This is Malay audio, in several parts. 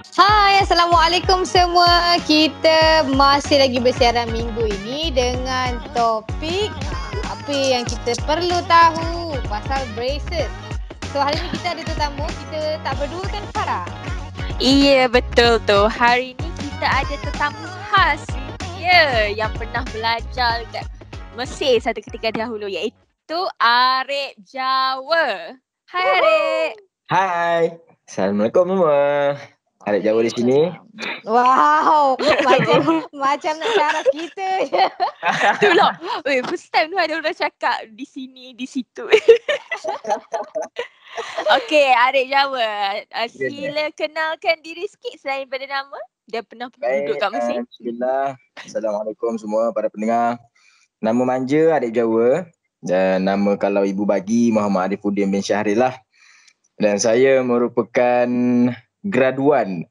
Hai, Assalamualaikum semua. Kita masih lagi bersiaran minggu ini dengan topik apa yang kita perlu tahu pasal braces. So hari ni kita ada tetamu, kita tak berdua kan Farah? Iya betul tu. Hari ni kita ada tetamu khas yang pernah belajar dekat Mesir satu ketika dahulu, iaitu Arif Jawa. Hai Arif. Hai. Assalamualaikum semua. Arif Jawa di sini. Wow, macam nak syaraf kita je. Itulah. First time tu ada orang cakap di sini, di situ. Okey, Arif Jawa. Sila kenalkan diri sikit selain pada nama. Dia pernah duduk kat Mesir. Alhamdulillah. Assalamualaikum semua para pendengar. Nama manja Arif Jawa dan nama kalau ibu bagi Muhammad Arifuddin bin Syahril lah. Dan saya merupakan graduan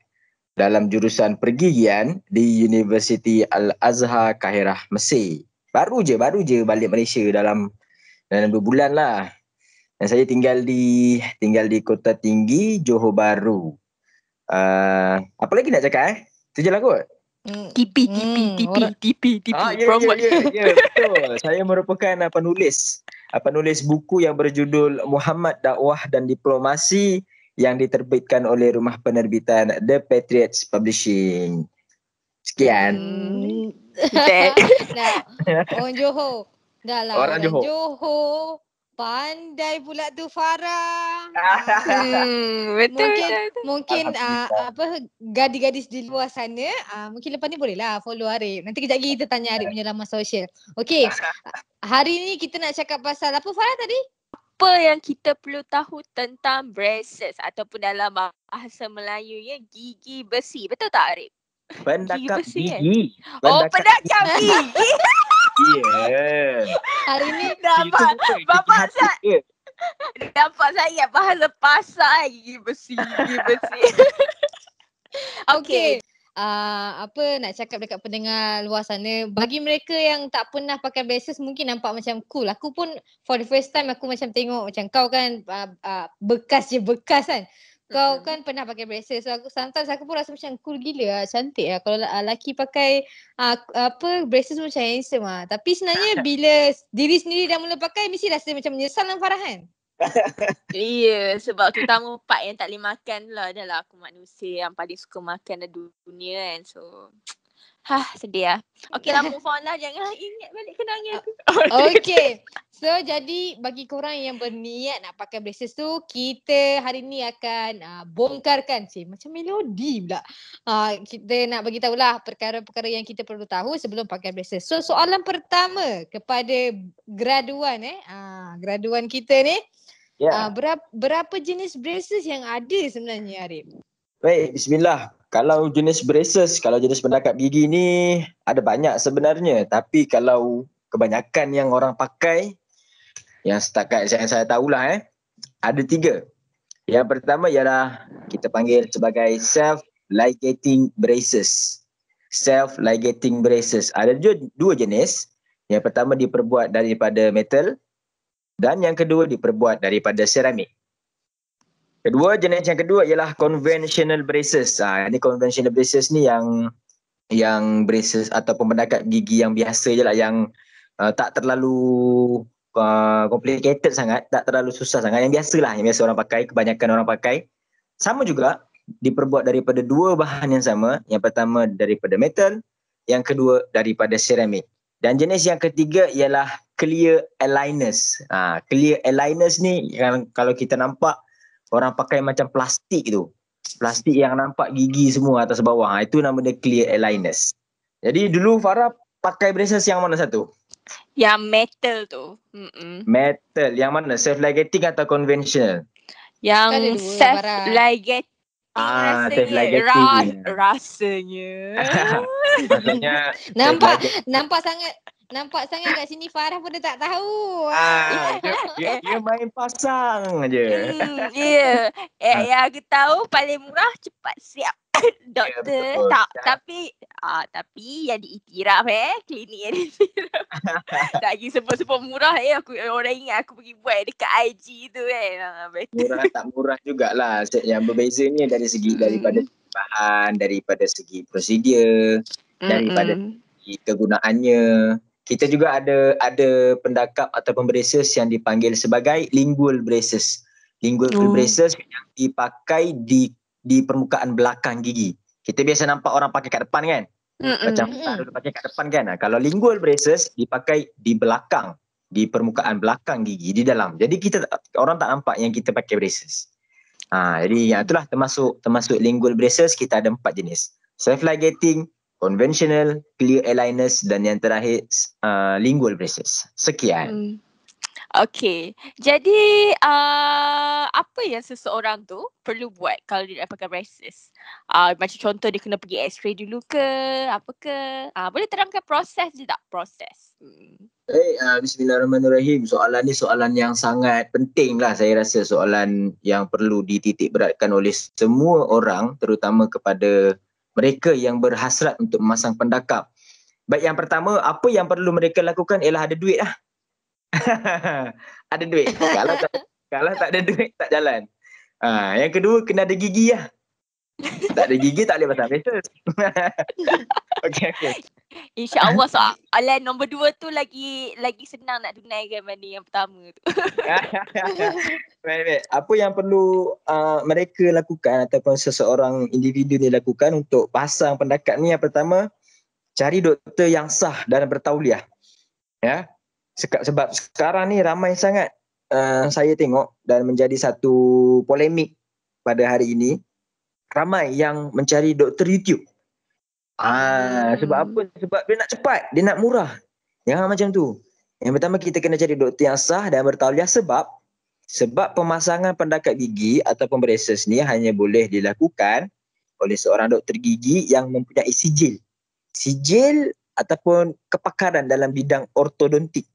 dalam jurusan pergigian di Universiti Al-Azhar Kahirah Mesir. Baru je balik Malaysia dalam 2 bulan lah. Dan saya tinggal di Kota Tinggi, Johor Bahru. Apa lagi nak cakap Itu je lah kot. TP. Ya, betul. Saya merupakan penulis buku yang berjudul Muhammad Dakwah dan Diplomasi yang diterbitkan oleh rumah penerbitan The Patriots Publishing. Sekian. Orang Johor. Dah lah Orang Johor. Pandai pula tu Farah. Betul. Mungkin gadis-gadis di luar sana mungkin lepas ni bolehlah follow Arif. Nanti kejap lagi kita tanya Arif punya laman sosial. Okey. Hari ni kita nak cakap pasal apa Farah tadi? Apa yang kita perlu tahu tentang braces ataupun dalam bahasa Melayunya gigi besi. Betul tak Arif? Pendakap besi, gigi. Pendakap gigi. Ya. Hari ni Dapat saya bahasa pasar gigi besi. Okey. Apa nak cakap dekat pendengar luar sana, bagi mereka yang tak pernah pakai braces mungkin nampak macam cool. Aku pun for the first time aku macam tengok macam kau kan bekas kan. Kau kan pernah pakai braces. So sometimes aku pun rasa macam cool gila cantik lah. Kalau lelaki pakai braces macam handsome lah. Tapi sebenarnya bila diri sendiri dah mula pakai mesti rasa macam menyesal lah Farah kan? Iya, sebab terutama part yang tak boleh makan lah. Dah lah aku manusia yang paling suka makan dalam dunia kan. So sedih lah. Okey lah, move on lah. Jangan ingat balik kenangan tu. Okay. So jadi bagi korang yang berniat nak pakai braces tu, kita hari ni akan bongkarkan. Macam melodi pula. Kita nak bagi tahulah perkara-perkara yang kita perlu tahu sebelum pakai braces. So soalan pertama kepada graduan graduan kita ni. Ya. Berapa jenis braces yang ada sebenarnya Arif? Baik, bismillah. Kalau jenis pendakap gigi ni ada banyak sebenarnya. Tapi kalau kebanyakan yang orang pakai, yang setakat yang saya tahulah ada 3. Yang pertama ialah kita panggil sebagai self-ligating braces. Self-ligating braces. Ada 2 jenis. Yang pertama diperbuat daripada metal dan yang kedua diperbuat daripada seramik. Jenis yang kedua ialah conventional braces. Ini conventional braces ni yang braces ataupun pendakap gigi yang biasa je lah, yang tak terlalu complicated sangat, tak terlalu susah sangat, yang biasa orang pakai, kebanyakan orang pakai. Sama juga diperbuat daripada 2 bahan yang sama. Yang pertama daripada metal, yang kedua daripada seramik. Dan jenis yang ketiga ialah clear aligners. Clear aligners ni kalau kita nampak orang pakai macam plastik tu. Plastik yang nampak gigi semua atas bawah. Itu nama dia clear aligners. Jadi dulu Farah pakai braces yang mana satu? Yang metal tu. Metal. Yang mana? Self-ligating atau conventional? Yang self-ligating rasanya. Maksudnya Nampak sangat kat sini Farah pun dia tak tahu. Dia main pasang je. Ya. Yang aku tahu paling murah cepat siap. Doktor tapi yang diiktiraf klinik yang diiktiraf. Lagi sebut-sebut murah orang ingat aku pergi buat dekat IG tu Murah tak murah jugalah. Yang berbeza ni dari segi daripada bahan, daripada segi prosedur, daripada segi kegunaannya. Kita juga ada pendakap ataupun braces yang dipanggil sebagai lingual braces. Lingual braces yang dipakai di permukaan belakang gigi. Kita biasa nampak orang pakai kat depan kan? Macam dulu pakai kat depan kan? Kalau lingual braces dipakai di belakang, di permukaan belakang gigi, di dalam. Jadi orang tak nampak yang kita pakai braces. Jadi yang itulah termasuk lingual braces. Kita ada 4 jenis. Self-ligating, conventional, clear aligners dan yang terakhir lingual braces. Sekian. Okay. Jadi apa yang seseorang tu perlu buat kalau dia nak pakai braces? Macam contoh dia kena pergi x-ray dulu ke? Apa ke? Boleh terangkan proses je tak? Proses. Bismillahirrahmanirrahim. Soalan ni soalan yang sangat penting lah, saya rasa. Soalan yang perlu dititik beratkan oleh semua orang, terutama kepada mereka yang berhasrat untuk memasang pendakap. Baik, yang pertama, apa yang perlu mereka lakukan ialah ada duit lah. Ada duit. Kalau tak ada duit, tak jalan. Yang kedua, kena ada gigi lah. Tak ada gigi, tak boleh pasang braces. Okay. InsyaAllah soalan nombor 2 tu lagi senang nak tunaikan berbanding yang pertama tu. Baik. Apa yang perlu mereka lakukan ataupun seseorang individu ni lakukan untuk pasang pendakap ni? Yang pertama, cari doktor yang sah dan bertauliah. Ya. Sebab sekarang ni ramai sangat saya tengok dan menjadi satu polemik pada hari ini, ramai yang mencari doktor YouTube. Sebab apa? Sebab dia nak cepat, dia nak murah. Jangan macam tu. Yang pertama, kita kena cari doktor yang sah dan bertauliah sebab pemasangan pendakap gigi ataupun braces ni hanya boleh dilakukan oleh seorang doktor gigi yang mempunyai sijil ataupun kepakaran dalam bidang ortodontik.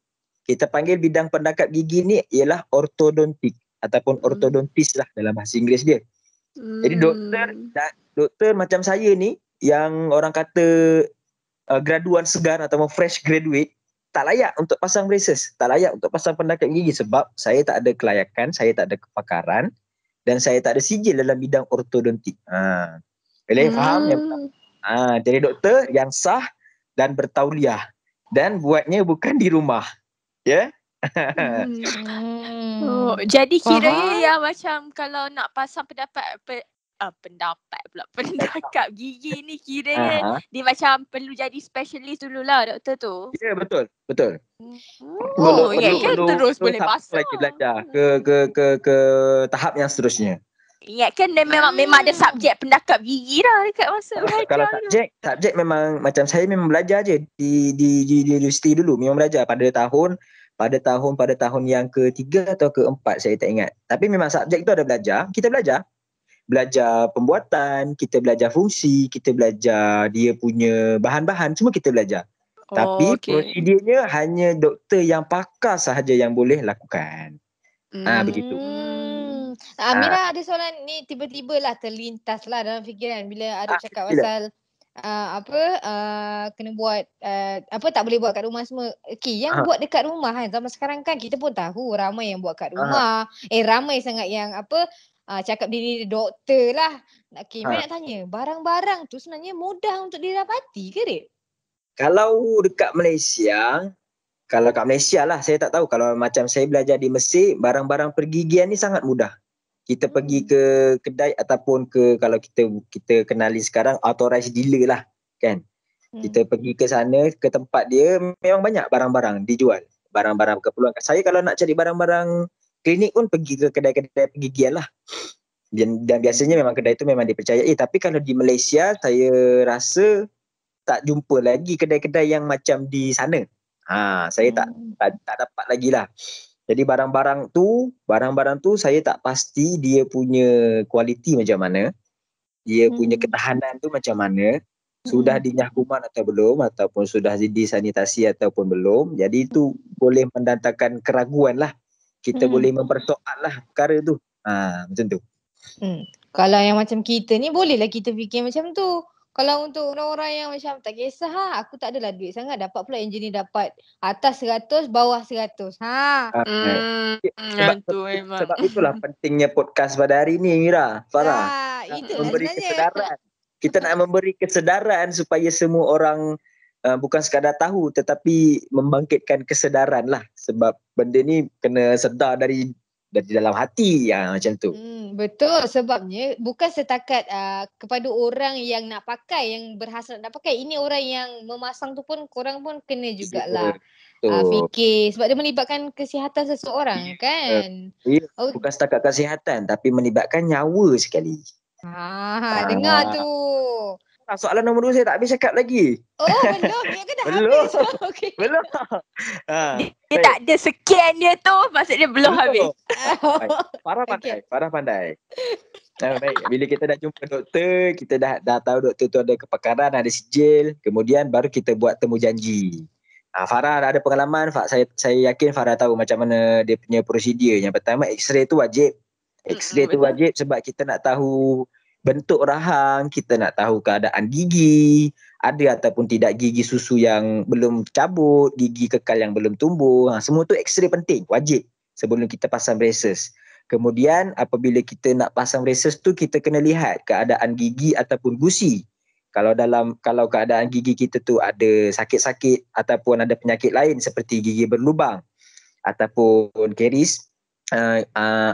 Kita panggil bidang pendakap gigi ni ialah ortodontik ataupun ortodontis lah dalam bahasa Inggeris dia. Jadi doktor macam saya ni yang orang kata graduan segar ataupun fresh graduate, tak layak untuk pasang braces, tak layak untuk pasang pendakap gigi sebab saya tak ada kelayakan, saya tak ada kepakaran dan saya tak ada sijil dalam bidang ortodontik. Boleh faham? Jadi doktor yang sah dan bertauliah dan buatnya bukan di rumah. Ya? Jadi kiranya yang macam kalau nak pasang pendakap gigi ni kiranya dia macam perlu jadi specialist dululah doktor tu. Ya, betul. Terus boleh pasang. Lagi belajar ke tahap yang seterusnya. Ingatkan dia memang ada subjek pendakap gigi dah dekat masa belajar. Kalau subjek memang macam saya memang belajar je di universiti dulu, memang belajar pada tahun yang ketiga atau keempat, saya tak ingat. Tapi memang subjek tu ada belajar, kita belajar pembuatan, kita belajar fungsi, kita belajar dia punya bahan-bahan, semua kita belajar. Tapi prosedurnya hanya doktor yang pakar sahaja yang boleh lakukan. Begitu. Amira ada soalan ni, tiba-tiba lah terlintas lah dalam fikiran bila Arif cakap pasal kena buat tak boleh buat kat rumah semua. Yang buat dekat rumah kan, zaman sekarang kan kita pun tahu ramai yang buat kat rumah. Ramai sangat yang cakap diri doktor lah. Nak tanya, barang-barang tu sebenarnya mudah untuk didapati ke Rik? Kalau dekat Malaysia, kalau kat Malaysia lah, saya tak tahu. Kalau macam saya belajar di Mesir, barang-barang pergigian ni sangat mudah. Kita pergi ke kedai ataupun kalau kita kenali sekarang authorized dealer lah kan. Kita pergi ke sana, ke tempat dia, memang banyak barang-barang dijual. Barang-barang keperluan. Saya kalau nak cari barang-barang klinik pun pergi ke kedai-kedai pergigian lah. Dan biasanya memang kedai tu memang dipercayai. Tapi kalau di Malaysia, saya rasa tak jumpa lagi kedai-kedai yang macam di sana. Saya tak dapat lagi lah. Jadi barang-barang tu saya tak pasti dia punya kualiti macam mana. Dia punya ketahanan tu macam mana. Sudah dinyah kuman atau belum, ataupun sudah disanitasi ataupun belum. Jadi itu boleh mendatangkan keraguan lah. Kita boleh mempersoal lah perkara tu. Macam tu. Kalau yang macam kita ni bolehlah kita fikir macam tu. Kalau untuk orang-orang yang macam tak kisah aku tak adalah duit sangat, dapat pula engineer dapat atas 100 bawah 100. Sebab itulah pentingnya podcast pada hari ni, Mira, Farah. Itulah memberi sebenarnya. kesedaran. Kita nak memberi kesedaran supaya semua orang bukan sekadar tahu tetapi membangkitkan kesedaran lah. Sebab benda ni kena sedar dari dalam hati macam tu. Betul, sebabnya bukan setakat kepada orang yang nak pakai, yang berhasrat nak pakai. Ini orang yang memasang tu pun korang pun kena jugalah fikir, sebab dia melibatkan kesihatan seseorang kan. Ya, bukan setakat kesihatan tapi melibatkan nyawa sekali. Dengar tu. Soalan nombor 2 saya tak habis cakap lagi. Oh, belum. Dia kan dah Belum. habis. Okay. Belum. Dia tak ada sekian dia tu, maksudnya belum habis. Farah pandai. Baik, bila kita dah jumpa doktor, kita dah tahu doktor tu ada kepakaran, ada sijil, kemudian baru kita buat temu janji. Farah ada pengalaman, saya yakin Farah tahu macam mana dia punya prosedur. Yang pertama, X-ray tu wajib. X-ray tu wajib sebab kita nak tahu bentuk rahang, kita nak tahu keadaan gigi, ada ataupun tidak gigi susu yang belum cabut, gigi kekal yang belum tumbuh. Semua tu X-ray penting, wajib sebelum kita pasang braces. Kemudian apabila kita nak pasang braces tu, kita kena lihat keadaan gigi ataupun gusi. Kalau keadaan gigi kita tu ada sakit-sakit ataupun ada penyakit lain seperti gigi berlubang ataupun caries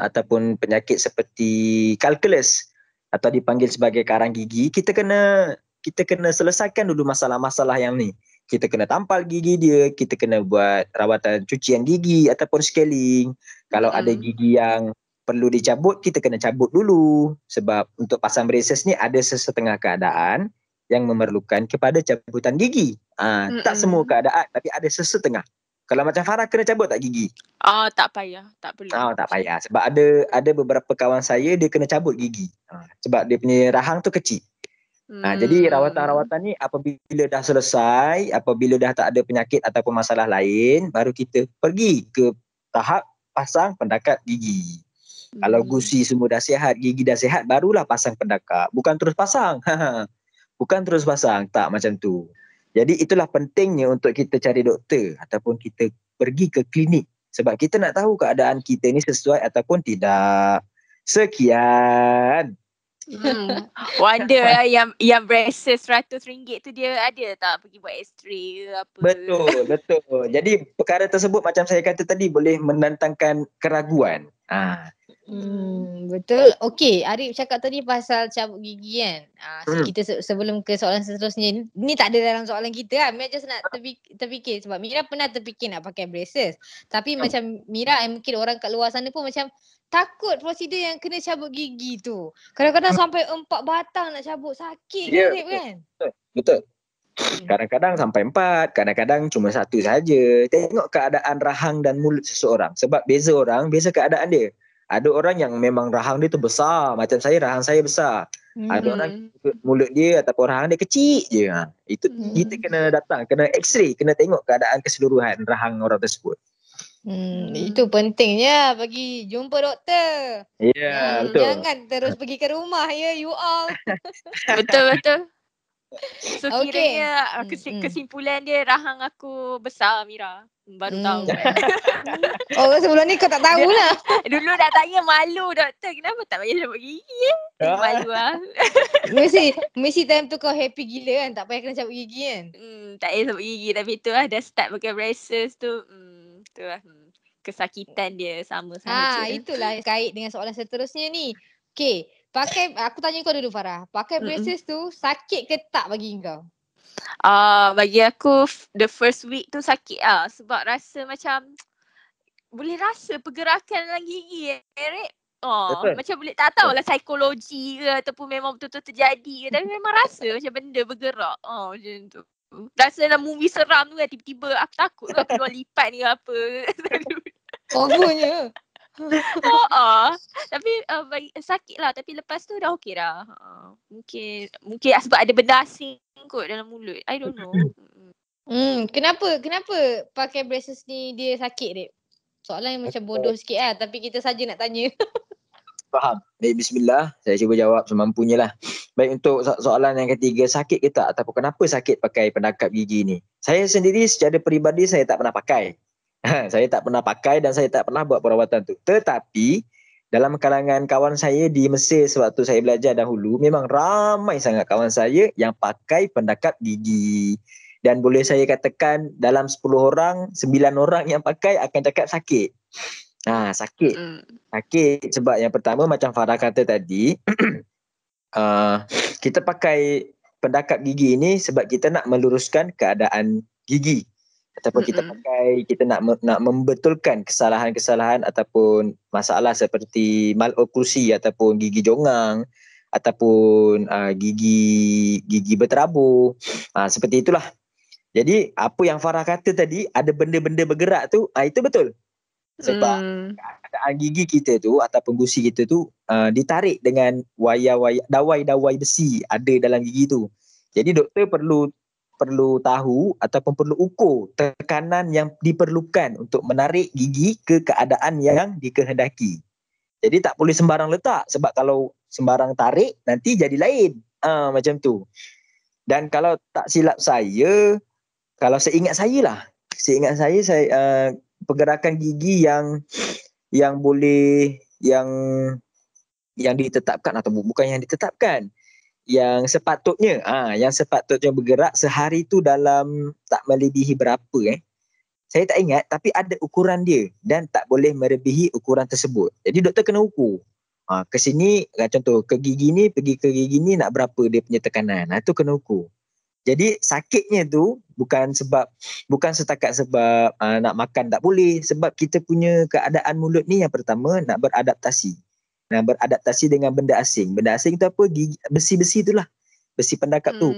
ataupun penyakit seperti calculus atau dipanggil sebagai karang gigi, kita kena selesaikan dulu masalah-masalah yang ni. Kita kena tampal gigi dia, kita kena buat rawatan cucian gigi ataupun scaling. Kalau ada gigi yang perlu dicabut, kita kena cabut dulu. Sebab untuk pasang braces ni ada sesetengah keadaan yang memerlukan kepada cabutan gigi. Tak semua keadaan, tapi ada sesetengah. Kalau macam Farah, kena cabut tak gigi? Tak payah, tak perlu. Tak payah. Sebab ada beberapa kawan saya, dia kena cabut gigi. Sebab dia punya rahang tu kecil. Jadi rawatan-rawatan ni apabila dah selesai, apabila dah tak ada penyakit ataupun masalah lain, baru kita pergi ke tahap pasang pendakat gigi. Kalau gusi semua dah sihat, gigi dah sihat, barulah pasang pendakat. Bukan terus pasang. Bukan terus pasang. Tak macam tu. Jadi itulah pentingnya untuk kita cari doktor ataupun kita pergi ke klinik. Sebab kita nak tahu keadaan kita ni sesuai ataupun tidak. Sekian. Wonder lah yang braces RM100 tu dia ada tak pergi buat X-ray ke apa? Betul. Jadi perkara tersebut macam saya kata tadi boleh mendatangkan keraguan. Betul. Okey, Arif cakap tadi pasal cabut gigi kan. Kita sebelum ke soalan seterusnya ni tak ada dalam soalan kita kan. Mira just nak terfikir sebab Mira pernah terfikir nak pakai braces. Tapi macam Mira mungkin orang kat luar sana pun macam takut prosedur yang kena cabut gigi tu. Kadang-kadang sampai 4 batang nak cabut, sakit Arif kan? Betul. Kadang-kadang sampai 4, kadang-kadang cuma 1 saja. Tengok keadaan rahang dan mulut seseorang. Sebab beza orang, beza keadaan dia. Ada orang yang memang rahang dia tu besar. Macam saya, rahang saya besar. Ada orang mulut dia ataupun rahang dia kecil je. Itu kita kena datang, kena X-ray, kena tengok keadaan keseluruhan rahang orang tersebut. Itu pentingnya bagi jumpa doktor. Betul. Jangan terus pergi ke rumah you all. Betul. So kiranya kesimpulan dia rahang aku besar, Mira. Baru tahu. Sebelum ni kau tak tahulah. Dulu dah tanya malu doktor, kenapa tak payah cabut gigi malu lah. Mesti time tu kau happy gila kan, tak payah kena cabut gigi kan. Tak payah cabut gigi, tapi tu lah dah start pakai braces tu. Tu lah kesakitan dia sama sahaja. Itulah kait dengan soalan seterusnya ni. Okay, aku tanya kau dulu Farah. Pakai braces tu sakit ke tak bagi kau? Bagi aku the first week tu sakit lah. Sebab rasa macam boleh rasa pergerakan dalam gigi Eric. Macam boleh tak tahulah psikologi ke ataupun memang betul-betul terjadi ke. Tapi memang rasa macam benda bergerak. Macam tu. Rasa dalam movie seram tu kan, tiba-tiba aku takut lah keluar lipat ni apa. Punya. Tapi sakit lah. Tapi lepas tu dah okey dah. Mungkin sebab ada benda asing kot dalam mulut. I don't know. Kenapa pakai braces ni dia sakit, Dek? Soalan yang macam bodoh sikit lah. Tapi kita saja nak tanya. Faham. Baik, bismillah. Saya cuba jawab semampunya lah. Baik, untuk soalan yang ketiga, sakit ke tak? Ataupun kenapa sakit pakai pendakap gigi ni? Saya sendiri secara peribadi saya tak pernah pakai. Saya tak pernah pakai dan saya tak pernah buat perawatan tu. Tetapi dalam kalangan kawan saya di Mesir sewaktu saya belajar dahulu, memang ramai sangat kawan saya yang pakai pendakap gigi. Dan boleh saya katakan dalam 10 orang, 9 orang yang pakai akan cakap sakit. Sakit. Sakit sebab yang pertama macam Farah kata tadi, kita pakai pendakap gigi ini sebab kita nak meluruskan keadaan gigi. Ataupun kita nak membetulkan kesalahan-kesalahan ataupun masalah seperti maloklusi ataupun gigi jongang ataupun gigi berterabur. Seperti itulah. Jadi apa yang Farah kata tadi, ada benda-benda bergerak tu, itu betul. Sebab keadaan gigi kita tu ataupun gusi kita tu ditarik dengan dawai-dawai besi ada dalam gigi tu. Jadi doktor perlu tahu ataupun perlu ukur tekanan yang diperlukan untuk menarik gigi ke keadaan yang dikehendaki. Jadi tak boleh sembarang letak sebab kalau sembarang tarik nanti jadi lain. Macam tu. Dan kalau tak silap saya, kalau seingat saya pergerakan gigi yang boleh yang ditetapkan atau bukan yang ditetapkan, yang sepatutnya bergerak sehari tu dalam tak melebihi berapa saya tak ingat, tapi ada ukuran dia dan tak boleh melebihi ukuran tersebut. Jadi doktor kena ukur. Ke sini contoh ke gigi ni, pergi ke gigi ni nak berapa dia punya tekanan. Itu kena ukur. Jadi sakitnya tu bukan setakat sebab nak makan tak boleh, sebab kita punya keadaan mulut ni yang pertama nak beradaptasi. Beradaptasi dengan benda asing. Benda asing tu apa? Besi-besi itulah. Besi pendakap tu.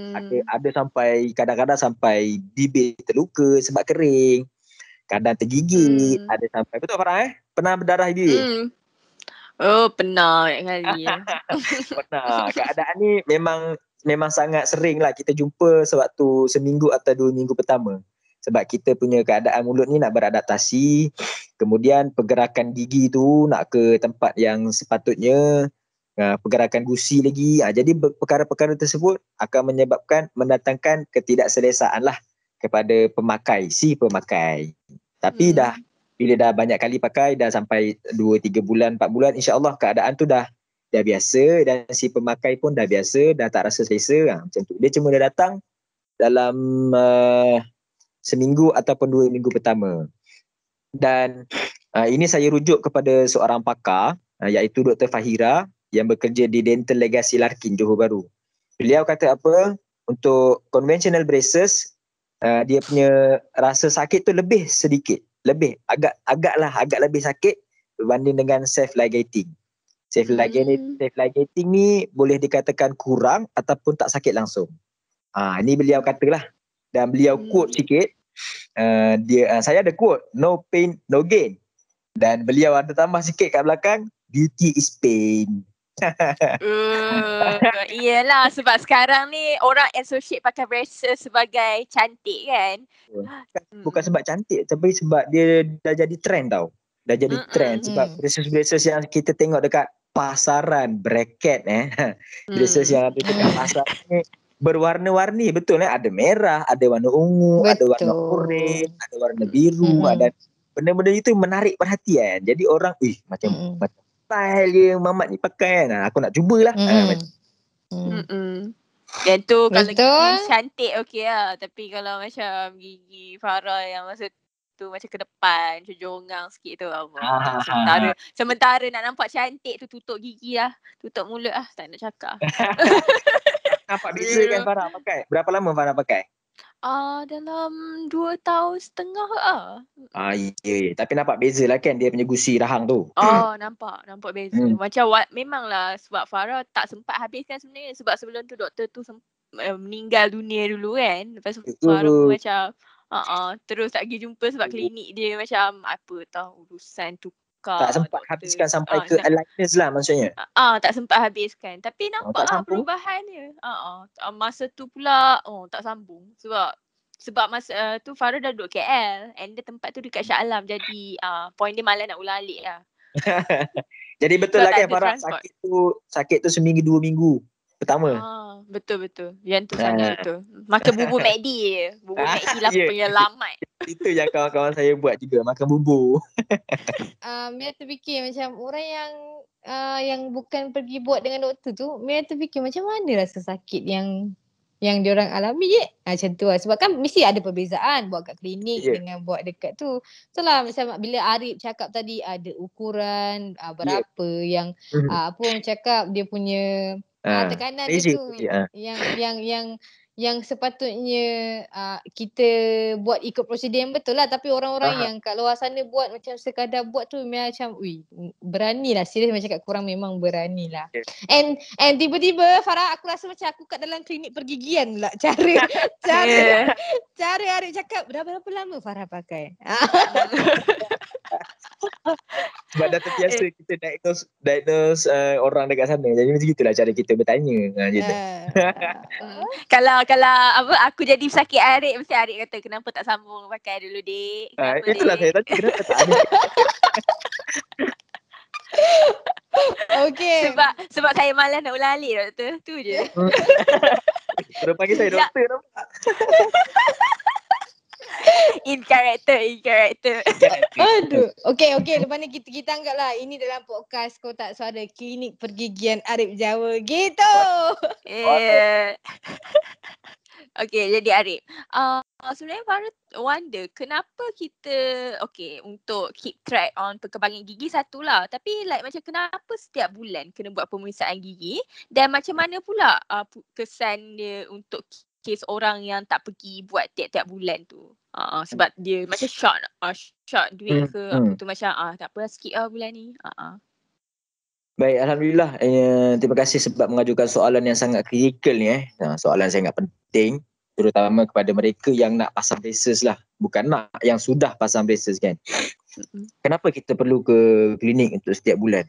Ada sampai kadang-kadang sampai bibir terluka sebab kering. Kadang tergigit, ada sampai, betul Farah pernah berdarah bibir? Oh, pernah kali ya. Pernah. Keadaan ni memang sangat sering lah kita jumpa sewaktu seminggu atau 2 minggu pertama. Sebab kita punya keadaan mulut ni nak beradaptasi, kemudian pergerakan gigi tu nak ke tempat yang sepatutnya, pergerakan gusi lagi. Jadi perkara-perkara tersebut akan mendatangkan ketidakselesaan lah kepada pemakai. Tapi bila dah banyak kali pakai, dah sampai 2-3 bulan, 4 bulan, insya-Allah keadaan tu dah biasa dan si pemakai pun dah biasa, dah tak rasa selesa. Macam tu. Dia cuma dah datang dalam seminggu ataupun 2 minggu pertama. Dan ini saya rujuk kepada seorang pakar, iaitu Dr. Fahira yang bekerja di Dental Legacy Larkin, Johor Bahru. Beliau kata apa? Untuk conventional braces, dia punya rasa sakit tu lebih sedikit. Agak lebih sakit berbanding dengan self-ligating. Self-ligating ni boleh dikatakan kurang ataupun tak sakit langsung. Ini beliau katalah. Dan beliau quote sikit. Saya ada quote, no pain, no gain. Dan beliau ada tambah sikit kat belakang, beauty is pain. Iyalah, sebab sekarang ni orang associate pakai braces sebagai cantik kan. Bukan sebab cantik, tapi sebab dia dah jadi trend tau. Dah jadi trend sebab braces yang kita tengok dekat pasaran bracket braces yang ada dekat pasaran ni berwarna-warni, betul ada merah, ada warna ungu, ada warna oranye, ada warna biru, ada benda-benda itu menarik perhatian. Jadi orang macam style dia Mamat ni pakai kan. Aku nak cubalah. Dan tu kalau gigi cantik okey lah. Tapi kalau macam gigi Farah yang masa tu macam ke depan, macam jongang sikit tu sementara nak nampak cantik tu tutup gigi lah, tutup mulut lah, tak nak cakap. Nampak beza kan Farah pakai? Berapa lama Farah pakai? Dalam 2 tahun setengah lah. Ya. Tapi nampak beza lah kan dia punya gusi rahang tu. Nampak beza. Macam memanglah sebab Farah tak sempat habiskan sebenarnya. Sebab sebelum tu doktor tu meninggal dunia dulu kan. Lepas tu Farah pun macam terus tak pergi jumpa sebab klinik dia macam apa tahu urusan tukar. Tak sempat habiskan sampai ke aligners lah maksudnya. Tak sempat habiskan. Tapi nampak perubahan dia. Masa tu pula tak sambung. Sebab masa tu Farah dah duduk KL and dia tempat tu dekat Shah Alam. Jadi point dia malah nak ulang alik lah. Jadi betul lah kan Farah, sakit tu seminggu 2 minggu pertama. Betul. Yang tu Ah. sangat betul. Makan bubur McD je. Bubur McD lah Ya. penyelamat. Itu yang kawan-kawan saya buat juga, makan bubur. Mia terfikir macam orang yang bukan pergi buat dengan doktor tu, Mia terfikir macam mana rasa sakit yang diorang alami je. Macam tu lah. Sebab kan mesti ada perbezaan buat kat klinik dengan buat dekat tu. Itulah macam bila Arif cakap tadi ada ukuran berapa yang apa orang cakap dia punya tekanan dia tu yang sepatutnya kita buat ikut prosedur yang betul lah, tapi orang-orang yang kat luar sana buat macam sekadar buat tu macam beranilah, serius macam kat korang memang beranilah. And tiba-tiba Farah, aku rasa macam aku kat dalam klinik pergigian pula cara Arif cakap berapa lama Farah pakai. Sebab dah terbiasa kita diagnose orang dekat sana. Jadi macam itulah cara kita bertanya. Gitu. Kalau apa aku jadi pesakit Arif, mesti Arif kata kenapa tak sambung pakai dulu dik. Itulah saya tanya kenapa tak ada. Okay. Sebab saya malas nak ulang alik doktor. Tu je. Terus panggil saya doktor nampak. In character. Aduh. Okay. Lepas ni kita anggaplah ini dalam podcast Kotak Suara Klinik Pergigian Arif Jawa. Gitu. Okay, jadi Arif. Sebenarnya Farah wonder kenapa kita untuk keep track on perkembangan gigi satulah, tapi macam kenapa setiap bulan kena buat pemeriksaan gigi, dan macam mana pula kesan dia untuk kes orang yang tak pergi buat tiap-tiap bulan tu. Sebab dia macam short duit ke apa tu, macam tak apa skip bulan ni. Baik, Alhamdulillah. Terima kasih sebab mengajukan soalan yang sangat kritikal ni. Soalan sangat penting, terutama kepada mereka yang nak pasang braces lah. Bukan nak, yang sudah pasang braces kan. Kenapa kita perlu ke klinik untuk setiap bulan?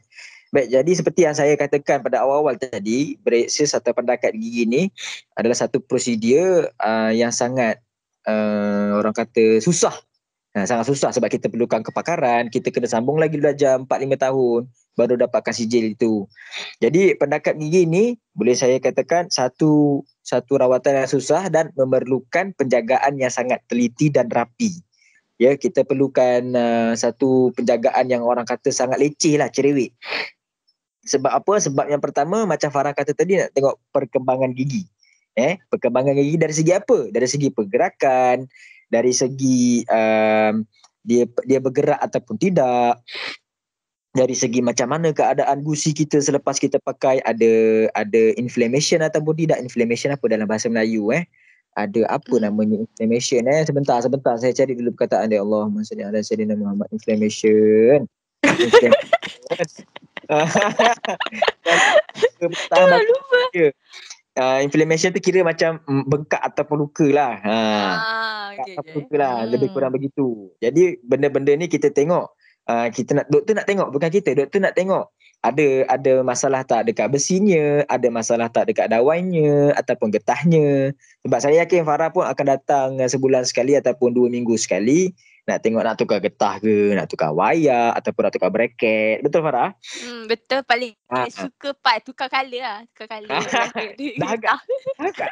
Baik, jadi seperti yang saya katakan pada awal-awal tadi, braces atau pendekat gigi ni adalah satu prosedur yang sangat orang kata susah. Sangat susah sebab kita perlukan kepakaran, kita kena sambung lagi belajar 4-5 tahun baru dapatkan sijil itu. Jadi pendekat gigi ni boleh saya katakan satu rawatan yang susah dan memerlukan penjagaan yang sangat teliti dan rapi. Ya, kita perlukan satu penjagaan yang orang kata sangat leceh lah, cerewet. Sebab apa? Sebab yang pertama macam Farah kata tadi, nak tengok perkembangan gigi. Perkembangan gigi dari segi apa? Dari segi pergerakan, dari segi dia bergerak ataupun tidak, dari segi macam mana keadaan gusi kita selepas kita pakai, ada inflammation ataupun tidak. Inflammation apa dalam bahasa Melayu ada apa namanya inflammation sebentar saya cari dulu perkataan dia. Allahumma salli ala sayyidina Muhammad. Inflammation. Lupa. Inflammation tu kira macam bengkak ataupun luka lah. Luka lah, lebih kurang begitu. Jadi benda-benda ni kita tengok, doktor nak tengok, bukan kita, doktor nak tengok ada masalah tak dekat besinya, ada masalah tak dekat dawainya ataupun getahnya. Sebab saya yakin Farah pun akan datang sebulan sekali ataupun 2 minggu sekali nak tengok nak tukar getah ke, nak tukar wayar ataupun nak tukar bracket. Betul Farah? Betul, paling suka part tukar colour lah. Tukar colour. Dah agak.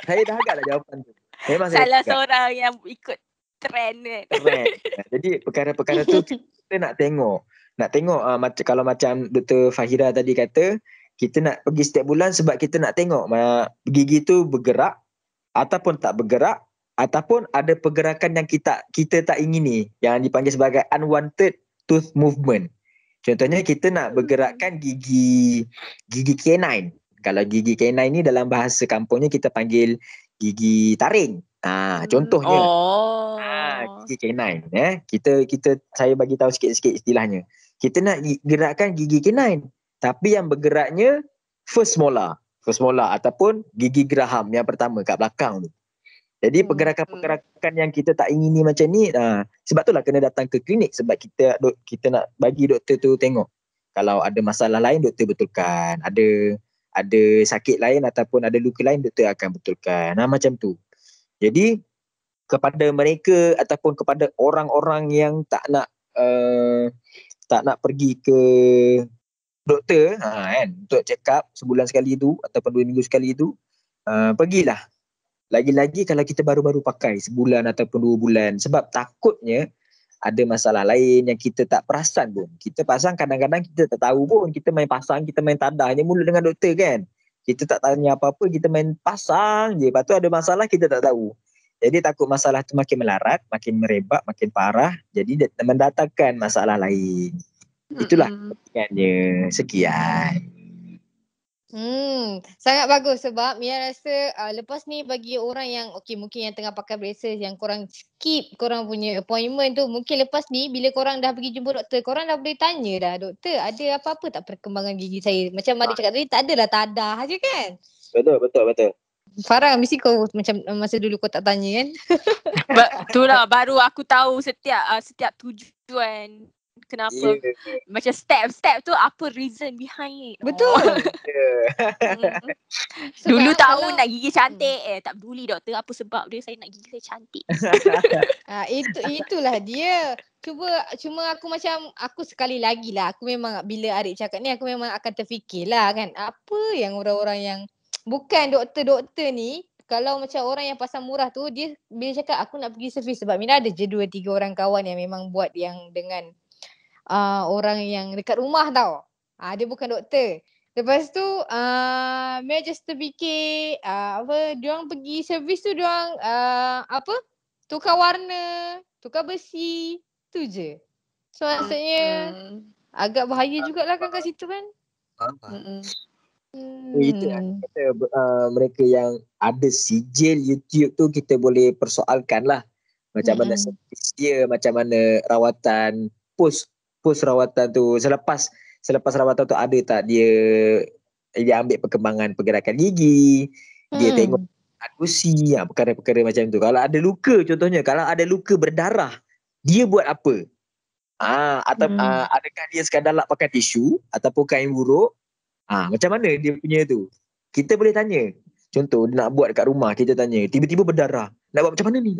Saya dah agak lah jawapan tu. Memang salah seorang yang ikut trend kan. Jadi perkara-perkara tu kita nak tengok. Kalau macam Dr. Fahira tadi kata, kita nak pergi setiap bulan sebab kita nak tengok gigi tu bergerak ataupun tak bergerak, ataupun ada pergerakan yang kita tak ingini, yang dipanggil sebagai unwanted tooth movement. Contohnya kita nak bergerakkan gigi canine. Kalau gigi canine ni dalam bahasa kampungnya kita panggil gigi taring. Contohnya. Gigi canine. Saya bagi tahu sikit-sikit istilahnya. Kita nak gerakkan gigi canine, tapi yang bergeraknya first molar ataupun gigi geraham yang pertama kat belakang tu. Jadi pergerakan-pergerakan yang kita tak ingini macam ni, sebab itulah kena datang ke klinik, sebab kita nak bagi doktor tu tengok. Kalau ada masalah lain, doktor betulkan. Ada sakit lain ataupun ada luka lain, doktor akan betulkan. Macam tu. Jadi kepada mereka ataupun kepada orang-orang yang tak nak pergi ke doktor untuk check up sebulan sekali tu ataupun 2 minggu sekali tu, pergilah. Lagi-lagi kalau kita baru-baru pakai sebulan ataupun 2 bulan. Sebab takutnya ada masalah lain yang kita tak perasan pun. Kita pasang kadang-kadang kita tak tahu pun. Kita main pasang, kita main tadahnya mulut dengan doktor kan. Kita tak tanya apa-apa, kita main pasang je. Lepas tu ada masalah kita tak tahu. Jadi takut masalah tu makin melarat, makin merebak, makin parah. Jadi mendatangkan masalah lain. Itulah kepentingannya. Sekian. Sangat bagus sebab Mia rasa lepas ni bagi orang yang mungkin yang tengah pakai braces yang korang skip korang punya appointment tu, mungkin lepas ni bila korang dah pergi jumpa doktor, korang dah boleh tanya dah, doktor ada apa-apa tak perkembangan gigi saya? Macam Mari cakap tadi, tak adalah tadah je kan? Betul. Farah, mesti kau macam masa dulu kau tak tanya kan? Itulah baru aku tahu setiap tujuan. Kenapa macam step tu apa reason behind it. Betul. Dulu tahu nak gigi cantik tak peduli doktor apa sebab dia, saya nak gigi saya cantik. Itulah dia. Cuma aku sekali lagi lah, aku memang bila Arik cakap ni aku memang akan terfikirlah kan, apa yang orang-orang yang bukan doktor-doktor ni, kalau macam orang yang pasang murah tu, dia bila cakap aku nak pergi servis, sebab Mina ada je 2-3 orang kawan yang memang buat yang dengan orang yang dekat rumah tau. Dia bukan doktor. Lepas tu Mia just terfikir diorang pergi servis tu diorang tukar warna, tukar besi, tu je. So maksudnya agak bahaya jugalah kan kat situ kan. Itu yang kata mereka yang ada sijil YouTube tu kita boleh persoalkan lah. Macam mana servis dia, macam mana rawatan post rawatan tu, selepas rawatan tu ada tak dia ambil perkembangan pergerakan gigi, dia tengok akusi, perkara-perkara macam tu. Kalau ada luka contohnya, kalau ada luka berdarah, dia buat apa? Adakah dia sekadar lap pakai tisu ataupun kain buruk? Macam mana dia punya tu? Kita boleh tanya. Contoh dia nak buat kat rumah, kita tanya, tiba-tiba berdarah. Nak buat macam mana ni?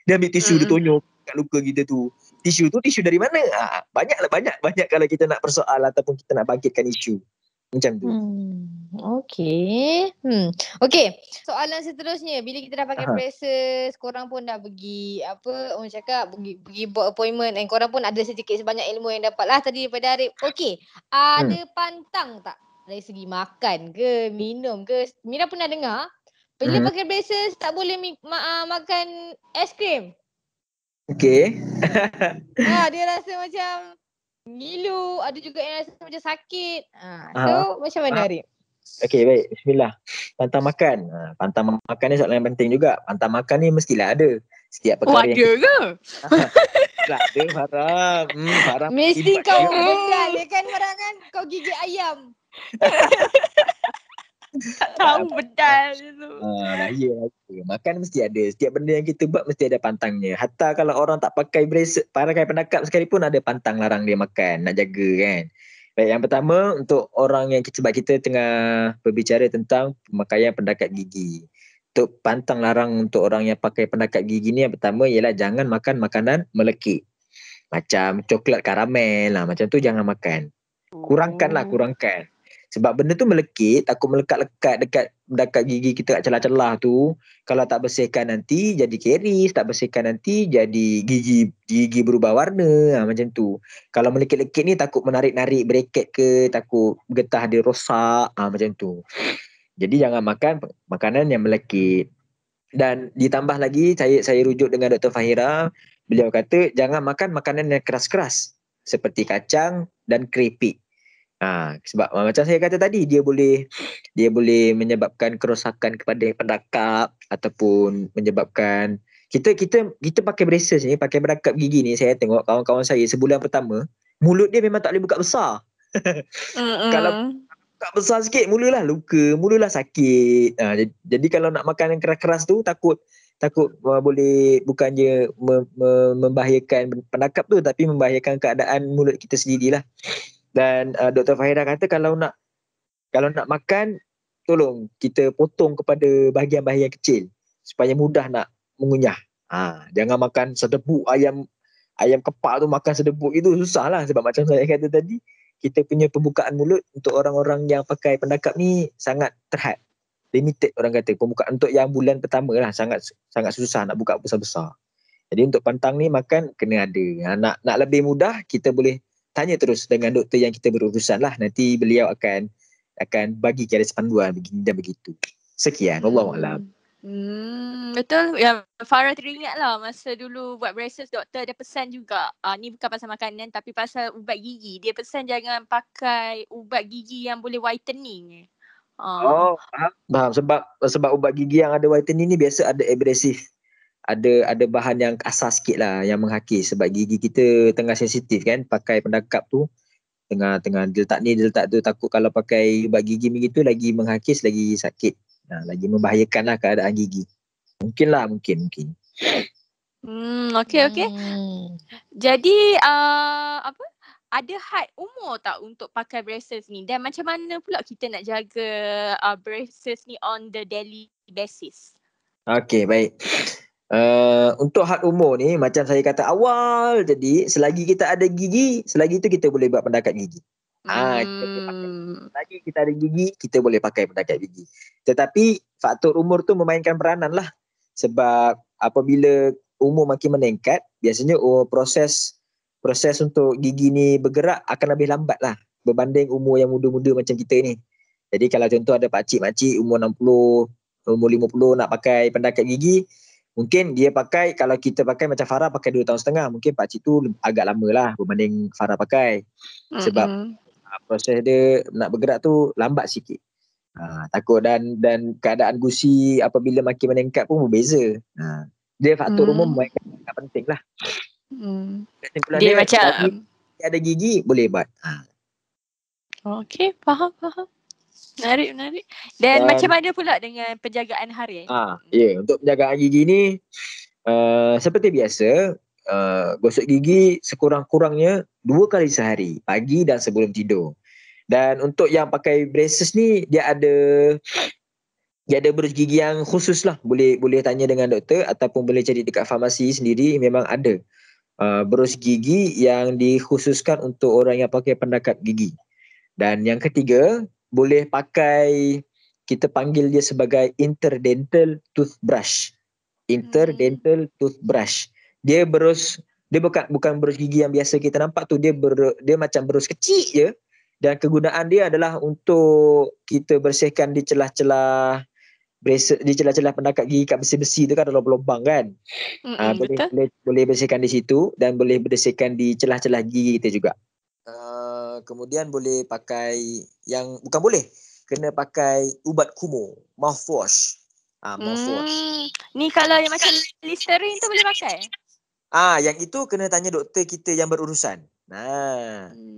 Dia ambil tisu, dia tonyok kat luka kita tu. Tisu dari mana? Banyak kalau kita nak persoal ataupun kita nak bangkitkan isu. Macam tu. Okay. Soalan seterusnya, bila kita dah pakai braces, korang pun dah pergi orang cakap pergi buat appointment, dan korang pun ada sedikit sebanyak ilmu yang dapat lah tadi daripada Arif. Ada pantang tak dari segi makan ke minum ke? Mira pernah dengar bila pakai braces tak boleh makan es krim. Dia rasa macam ngilu, ada juga yang rasa macam sakit. So macam mana Arif? Okey, baik. Bismillah. Pantang makan. Pantang makan ni soalan yang penting juga. Pantang makan ni mestilah ada. Setiap perkara ada ke? Tak ada, Farah. Mesti kau bedal ya kan, Farah kan? Kau gigit ayam. Tak tahu bedal tu. Bahaya. Makan mesti ada. Setiap benda yang kita buat mesti ada pantangnya. Hatta kalau orang tak pakai bracelet, pakai penakap sekalipun ada pantang larang dia makan. Nak jaga kan. Baik, yang pertama untuk orang yang sebab kita tengah berbicara tentang pemakaian pendekat gigi. Untuk pantang larang untuk orang yang pakai pendekat gigi ni, yang pertama ialah jangan makan makanan melekit. Macam coklat karamel lah, macam tu jangan makan. Kurangkan. Sebab benda tu melekit, takut melekat-lekat dekat gigi kita kat celah-celah tu. Kalau tak bersihkan nanti jadi keris, tak bersihkan nanti jadi gigi berubah warna, macam tu. Kalau melekit-lekit ni takut menarik-narik bracket ke, takut getah dia rosak, macam tu. Jadi jangan makan makanan yang melekit. Dan ditambah lagi saya rujuk dengan Dr. Fahira, beliau kata jangan makan makanan yang keras-keras seperti kacang dan keripik. Sebab macam saya kata tadi, dia boleh menyebabkan kerosakan kepada pendakap ataupun menyebabkan kita pakai braces ni, pakai pendakap gigi ni, saya tengok kawan-kawan saya sebulan pertama mulut dia memang tak boleh buka besar. Kalau buka besar sikit mulalah luka, mulalah sakit. Jadi kalau nak makan yang keras-keras tu takut boleh bukannya membahayakan pendakap tu, tapi membahayakan keadaan mulut kita sendirilah. Dan Dr. Fahira kata kalau nak makan, tolong kita potong kepada bahagian-bahagian kecil supaya mudah nak mengunyah. Jangan makan sedebuk ayam kepal tu, makan sedebuk itu susah lah. Sebab macam saya kata tadi, kita punya pembukaan mulut untuk orang-orang yang pakai pendakap ni sangat terhad. limited orang kata. Pembukaan untuk yang bulan pertama lah sangat susah nak buka besar-besar. Jadi untuk pantang ni makan kena ada. Nak lebih mudah kita boleh tanya terus dengan doktor yang kita berurusan lah. Nanti beliau akan bagi garis panduan begini dan begitu. Sekian. Wallahualam. Betul. Yang Farah teringat lah masa dulu buat braces doktor ada pesan juga. Ni bukan pasal makanan tapi pasal ubat gigi. Dia pesan jangan pakai ubat gigi yang boleh whitening. Faham. Sebab ubat gigi yang ada whitening ni biasa ada abrasif. Ada bahan yang kasar sikit lah yang menghakis. Sebab gigi kita tengah sensitif kan. Pakai pendakap tu tengah dia letak tu, takut kalau pakai ubat gigi begitu lagi menghakis, lagi sakit. Lagi membahayakan lah keadaan gigi. Mungkin. Okay. Jadi ada had umur tak untuk pakai braces ni? Dan macam mana pula kita nak jaga braces ni on the daily basis? Okay, baik. Untuk had umur ni macam saya kata awal jadi, selagi kita ada gigi, selagi tu kita boleh buat pendakat gigi. Kita boleh pakai. Selagi kita ada gigi, kita boleh pakai pendakat gigi. Tetapi faktor umur tu memainkan peranan lah. Sebab apabila umur makin meningkat, biasanya proses untuk gigi ni bergerak akan lebih lambat lah berbanding umur yang muda-muda macam kita ni. Jadi kalau contoh ada pakcik-makcik umur 60, umur 50 nak pakai pendakat gigi, mungkin dia pakai, kalau kita pakai macam Farah pakai 2 tahun setengah, mungkin pakcik tu agak lama lah berbanding Farah pakai. Sebab proses dia nak bergerak tu lambat sikit. Takut dan keadaan gusi apabila makin meningkat pun berbeza. Dia faktor umum sangat penting lah. Dia macam ada gigi boleh buat. Okay, faham. Menarik. Dan macam mana pula dengan penjagaan harian? Untuk penjagaan gigi ni seperti biasa, gosok gigi sekurang-kurangnya 2 kali sehari, pagi dan sebelum tidur. Dan untuk yang pakai braces ni dia ada berus gigi yang khusus lah. Boleh tanya dengan doktor ataupun boleh cari dekat farmasi sendiri, memang ada berus gigi yang dikhususkan untuk orang yang pakai pendakap gigi. Dan yang ketiga, boleh pakai, kita panggil dia sebagai interdental toothbrush. Interdental toothbrush. Dia bukan berus gigi yang biasa kita nampak tu, dia macam berus kecil je. Dan kegunaan dia adalah untuk kita bersihkan di celah-celah pendakap gigi kat besi-besi tu kan, ada lubang-lubang kan. Boleh bersihkan di situ dan boleh bersihkan di celah-celah gigi kita juga. Kemudian boleh pakai yang kena pakai ubat kumur, mouthwash. Mouthwash. Ni kalau yang macam Listerine tu boleh pakai? Yang itu kena tanya doktor kita yang berurusan.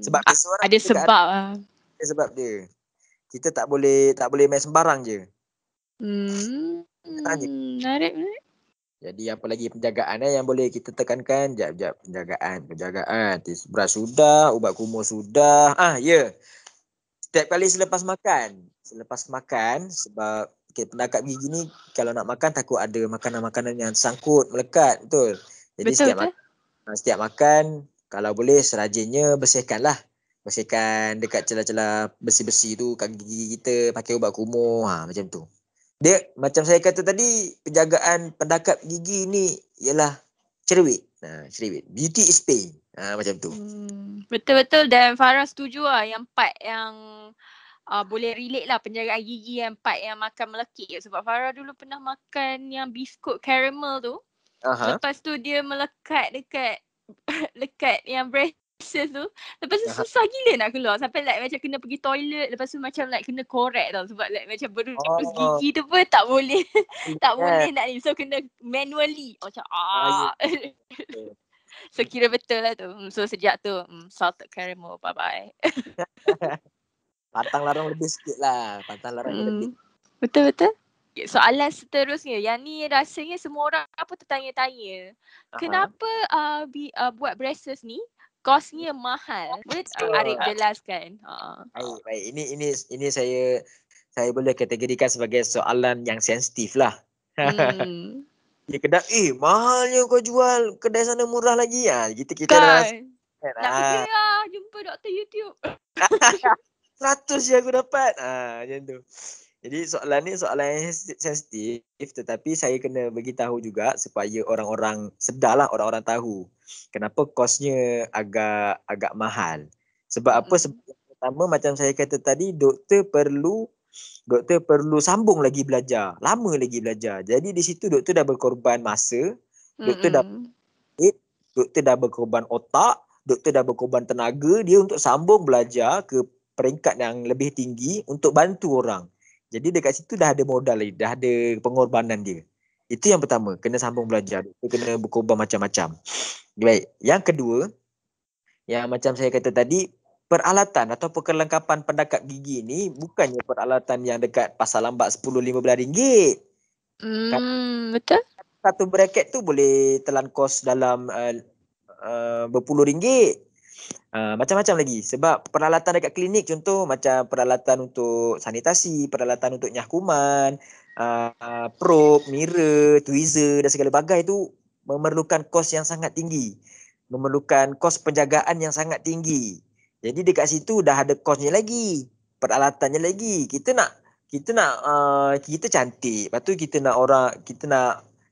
Sebab ada sebab ada sebab dia. Kita tak boleh main sembarang je. Tanya. Menarik. Jadi apa lagi penjagaan yang boleh kita tekankan? Jap penjagaan. Toothbrush sudah, ubat kumur sudah. Setiap kali selepas makan, sebab pendakap gigi ni kalau nak makan takut ada makanan-makanan yang sangkut, melekat, betul. Jadi setiap makan kalau boleh serajinnya bersihkanlah. Bersihkan dekat celah-celah besi-besi tu kat gigi kita, pakai ubat kumur, macam tu. Dia macam saya kata tadi, penjagaan pendakap gigi ni ialah cerewet. Beauty is pain. Macam tu. Betul-betul, dan Farah setuju lah yang part yang boleh relate lah, penjagaan gigi yang part yang makan melekit. Sebab Farah dulu pernah makan yang biskut caramel tu. Lepas tu dia melekat dekat yang braces tu. Lepas tu susah gila nak keluar. Sampai macam kena pergi toilet. Lepas tu macam kena korek tau. Sebab macam berus gigi tu pun tak boleh. Tak boleh nak ni. So kena manually. Macam So kira betul lah tu. So sejak tu salted caramel, bye bye. Pantang larang lebih sikit lah. Lebih. Betul. Soalan seterusnya, yang ni rasanya semua orang tertanya-tanya. Kenapa buat braces ni kosnya mahal? Boleh Arif jelaskan? Baik. Ini saya boleh kategorikan sebagai soalan yang sensitif lah. Dia kedai, mahalnya kau jual, kedai sana murah lagi. Kita rasa. Nak pergi jumpa doktor YouTube. 100 je aku dapat. Macam tu. Jadi soalan ni soalan yang sensitif, tetapi saya kena beritahu juga supaya orang-orang sedarlah, orang-orang tahu kenapa kosnya agak mahal. Sebab apa? Sebab yang pertama macam saya kata tadi, doktor perlu sambung lagi belajar, lama lagi belajar. Jadi di situ doktor dah berkorban masa, doktor dah doktor dah berkorban otak, doktor dah berkorban tenaga dia untuk sambung belajar ke peringkat yang lebih tinggi untuk bantu orang. Jadi dekat situ dah ada modal lagi, dah ada pengorbanan dia. Itu yang pertama, kena sambung belajar. Doktor kena berkorban macam-macam. Baik, yang kedua, yang macam saya kata tadi, peralatan atau perlengkapan pendekat gigi ni bukannya peralatan yang dekat pasar lambat RM10-15. Betul. Satu bracket tu boleh telan kos dalam berpuluh ringgit. Macam-macam lagi. Sebab peralatan dekat klinik contoh macam peralatan untuk sanitasi, peralatan untuk nyah kuman, probe, mirror, tweezer dan segala bagai tu memerlukan kos yang sangat tinggi. Memerlukan kos penjagaan yang sangat tinggi. Jadi dekat situ dah ada kosnya lagi. Peralatannya lagi. Kita kita cantik. Lepas tu kita nak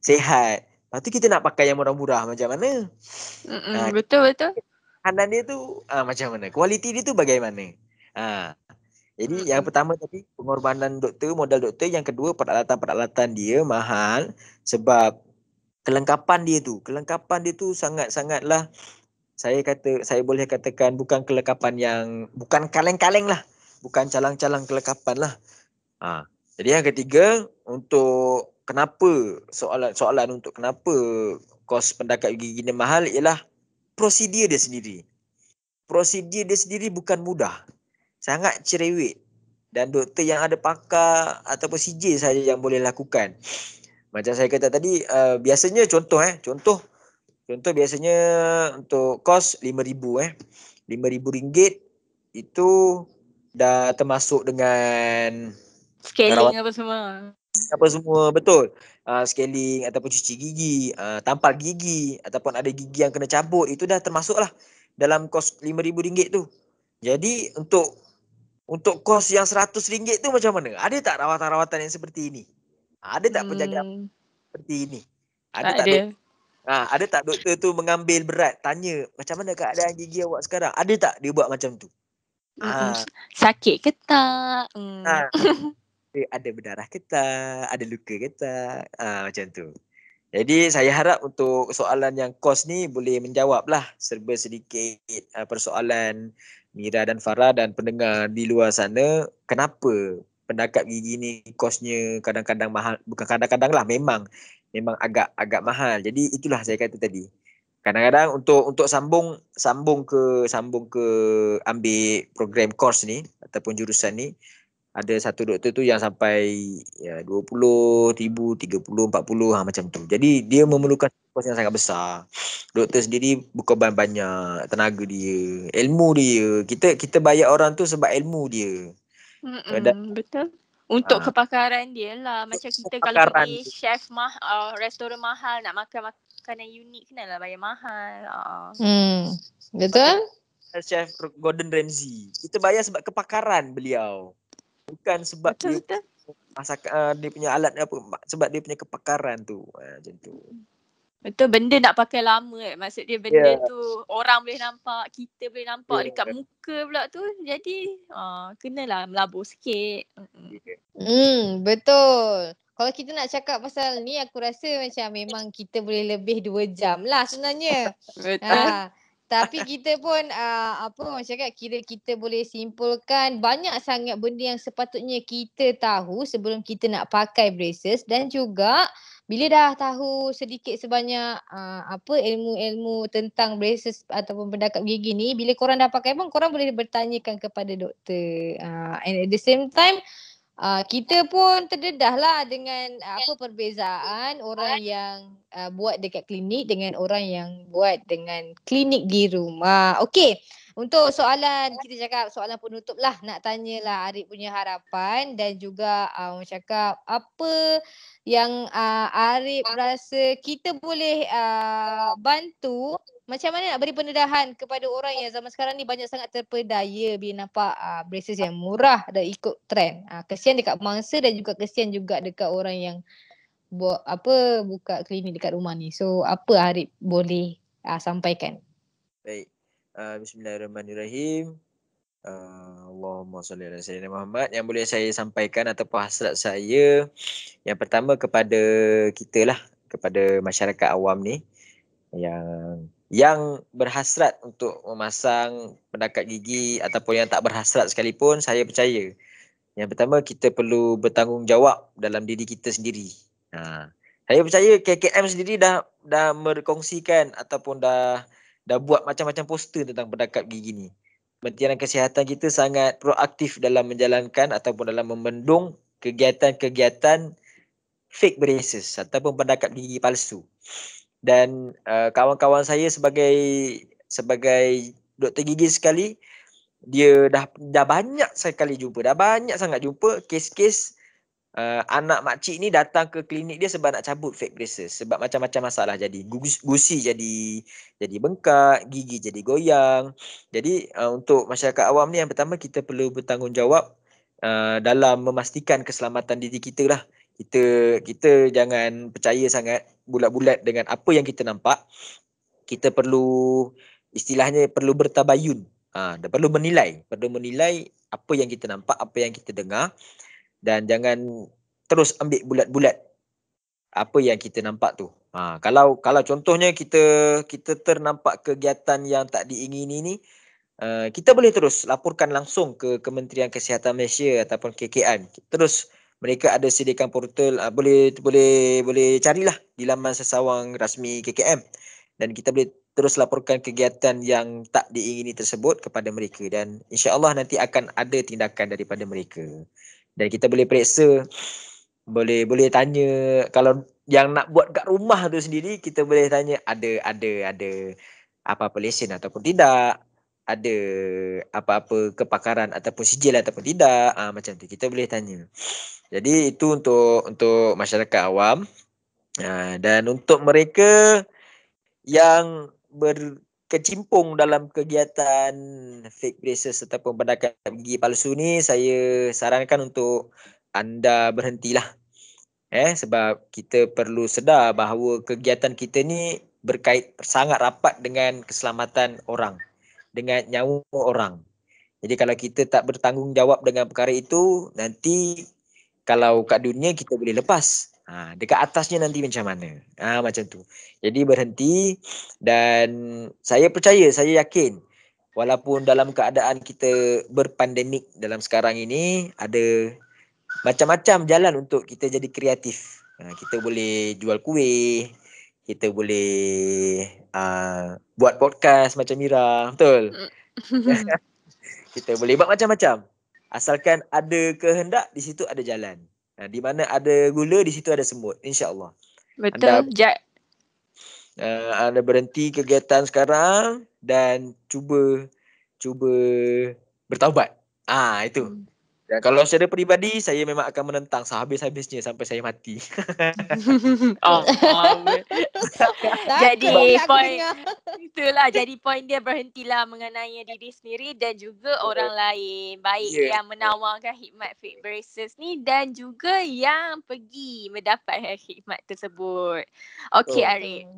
sihat. Lepas tu kita nak pakai yang murah-murah macam mana? Betul. Makanan dia tu macam mana? Kualiti dia tu bagaimana? Jadi yang pertama tadi pengorbanan doktor, modal doktor. Yang kedua peralatan-peralatan dia mahal sebab kelengkapan dia tu sangat-sangatlah saya boleh katakan bukan kelengkapan yang bukan kaleng-kaleng lah. Bukan calang-calang kelengkapan lah. Jadi yang ketiga untuk soalan untuk kenapa kos pendekat gigi ni mahal ialah prosedur dia sendiri. Prosedur dia sendiri bukan mudah. Sangat cerewet. Dan doktor yang ada pakar ataupun CJ saja yang boleh lakukan. Macam saya kata tadi, biasanya contoh biasanya untuk kos RM5,000 RM5,000 itu dah termasuk dengan scaling apa semua. Betul. Scaling ataupun cuci gigi, tampal gigi ataupun ada gigi yang kena cabut, itu dah termasuklah dalam kos RM5,000 tu. Jadi untuk kos yang RM100 tu macam mana? Ada tak rawatan-rawatan yang seperti ini? Ada tak penjagaan seperti ini? Ada tak doktor tu mengambil berat, tanya macam mana keadaan gigi awak sekarang? Ada tak dia buat macam tu? Sakit ke tak? Ada berdarah ke tak? Ada luka ke tak? Macam tu. Jadi saya harap untuk soalan yang kos ni boleh menjawablah serba sedikit persoalan Mira dan Farah dan pendengar di luar sana. Kenapa pendakap gigi ni kosnya kadang-kadang mahal? Bukan kadang-kadang lah, memang agak mahal. Jadi itulah saya kata tadi. Kadang-kadang untuk sambung ke ambil program course ni ataupun jurusan ni, ada satu doktor tu yang sampai RM20,000, RM30,000, RM40,000 macam tu. Jadi dia memerlukan kos yang sangat besar. Doktor sendiri berkorban banyak tenaga dia, ilmu dia. Kita bayar orang tu sebab ilmu dia. Betul. Untuk kepakaran dia lah. Macam kita kalau pergi chef restoran mahal nak makan makanan unik kenalah bayar mahal. Betul. Chef Gordon Ramsay, kita bayar sebab kepakaran beliau. Bukan sebab betul. dia punya alat apa, sebab dia punya kepakaran tu. Macam tu. Betul, benda nak pakai lama maksud dia benda tu orang boleh nampak, kita boleh nampak dekat muka pula tu. Jadi kenalah melabur sikit. Betul. Kalau kita nak cakap pasal ni, aku rasa macam memang kita boleh lebih 2 jam lah sebenarnya. Betul. Tapi kita pun orang cakap, kira kita boleh simpulkan banyak sangat benda yang sepatutnya kita tahu sebelum kita nak pakai braces, dan juga bila dah tahu sedikit sebanyak ilmu-ilmu tentang braces ataupun pendakap gigi ni, bila korang dah pakai pun korang boleh bertanyakan kepada doktor. And at the same time kita pun terdedah lah dengan perbezaan orang yang buat dekat klinik dengan orang yang buat dengan klinik di rumah. Okey, Untuk soalan kita cakap soalan penutup lah, nak tanyalah Arif punya harapan dan juga orang cakap apa yang Arif rasa kita boleh bantu, macam mana nak beri pendedahan kepada orang yang zaman sekarang ni banyak sangat terpedaya bila nampak braces yang murah dan ikut trend. Kesian dekat mangsa dan juga kesian juga dekat orang yang buka klinik dekat rumah ni. So apa Arif boleh sampaikan? Baik. Bismillahirrahmanirrahim. Allahumma salli ala sayyidina Muhammad. Yang boleh saya sampaikan ataupun hasrat saya, yang pertama kepada kita lah, kepada masyarakat awam ni yang berhasrat untuk memasang pendekat gigi ataupun yang tak berhasrat sekalipun, saya percaya yang pertama kita perlu bertanggungjawab dalam diri kita sendiri. Saya percaya KKM sendiri dah berkongsikan ataupun dah buat macam-macam poster tentang pendekat gigi ni. Kementerian Kesihatan kita sangat proaktif dalam menjalankan ataupun dalam membendung kegiatan-kegiatan fake braces ataupun pendekat gigi palsu. Dan kawan-kawan saya sebagai doktor gigi sekali, dia dah banyak sekali jumpa, dah banyak sangat jumpa kes-kes anak makcik ni datang ke klinik dia sebab nak cabut fake braces, sebab macam-macam masalah jadi. Gusi jadi bengkak, gigi jadi goyang. Jadi untuk masyarakat awam ni, yang pertama kita perlu bertanggungjawab dalam memastikan keselamatan diri kita lah. Kita jangan percaya sangat bulat-bulat dengan apa yang kita nampak. Kita perlu, istilahnya perlu bertabayun. Perlu menilai apa yang kita nampak, apa yang kita dengar. Dan jangan terus ambil bulat-bulat apa yang kita nampak tu. Kalau contohnya kita ternampak kegiatan yang tak diingini ni, kita boleh terus laporkan langsung ke Kementerian Kesihatan Malaysia ataupun KKN. Terus mereka ada sediakan portal, boleh carilah di laman sesawang rasmi KKM, dan kita boleh terus laporkan kegiatan yang tak diingini tersebut kepada mereka, dan insya-Allah nanti akan ada tindakan daripada mereka. Dan kita boleh periksa, boleh tanya, kalau yang nak buat kat rumah tu sendiri, kita boleh tanya ada apa-apa lesen ataupun tidak, ada apa-apa kepakaran ataupun sijil ataupun tidak, macam tu kita boleh tanya. Jadi itu untuk masyarakat awam. Dan untuk mereka yang berkecimpung dalam kegiatan fake braces ataupun pendekat gigi palsu ni, saya sarankan untuk anda berhentilah. Sebab kita perlu sedar bahawa kegiatan kita ni berkait sangat rapat dengan keselamatan orang, dengan nyawa orang. Jadi kalau kita tak bertanggungjawab dengan perkara itu, nanti kalau kat dunia kita boleh lepas, dekat atasnya nanti macam mana? Macam tu. Jadi berhenti, dan saya percaya, saya yakin walaupun dalam keadaan kita berpandemik dalam sekarang ini, ada macam-macam jalan untuk kita jadi kreatif. Kita boleh jual kuih, kita boleh buat podcast macam Mira, betul? Kita boleh buat macam-macam. Asalkan ada kehendak, di situ ada jalan. Di mana ada gula, di situ ada semut, insya-Allah. Betul. Anda berhenti kegiatan sekarang dan cuba bertaubat. Itu. Dan kalau secara peribadi, saya memang akan menentang sehabis-habisnya sampai saya mati. Jadi point itulah, jadi point dia, berhentilah mengenai diri sendiri dan juga orang lain, baik yang menawarkan khidmat fake braces ni dan juga yang pergi mendapatkan khidmat tersebut. Okey Arif,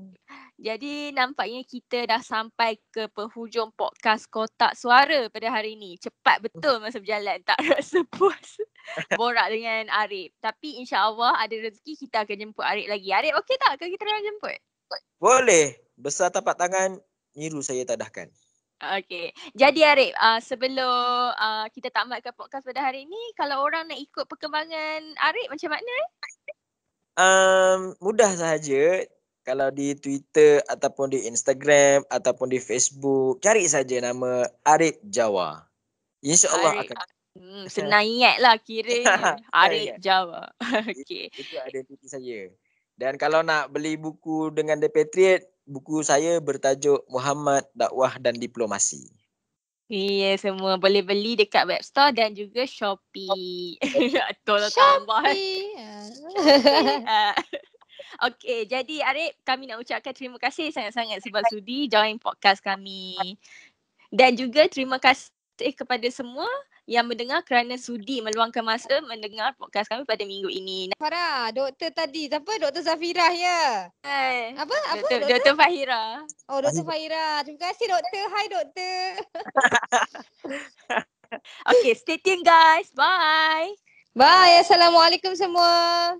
jadi nampaknya kita dah sampai ke penghujung podcast Kotak Suara pada hari ini. Cepat betul masa berjalan, tak rasa puas borak dengan Arif. Tapi insya-Allah ada rezeki kita akan jemput Arif lagi. Arif okey tak kalau kita orang jemput? Boleh. Besar tapak tangan, Niru saya tadahkan. Okey. Jadi Arif, sebelum kita tamatkan podcast pada hari ini, kalau orang nak ikut perkembangan Arif macam mana? Mudah sahaja. Kalau di Twitter ataupun di Instagram ataupun di Facebook, cari saja nama Arif Jawa. InsyaAllah akan. Senang ingat lah kiranya. Arif Jawa. Okey. Itu identiti saya. Dan kalau nak beli buku dengan The Patriot, buku saya bertajuk Muhammad Dakwah dan Diplomasi. Semua boleh beli dekat web store dan juga Shopee. Tolong tambah. Shopee. Okay, jadi Arif, kami nak ucapkan terima kasih sangat-sangat sebab sudi join podcast kami. Dan juga terima kasih kepada semua yang mendengar kerana sudi meluangkan masa mendengar podcast kami pada minggu ini. Farah, doktor tadi. Siapa? Doktor Zafirah ya? Apa? Dr. Fahira. Oh, Doktor Fahira. Terima kasih doktor. Hai doktor. Okay, stay tuned guys. Bye. Bye. Assalamualaikum semua.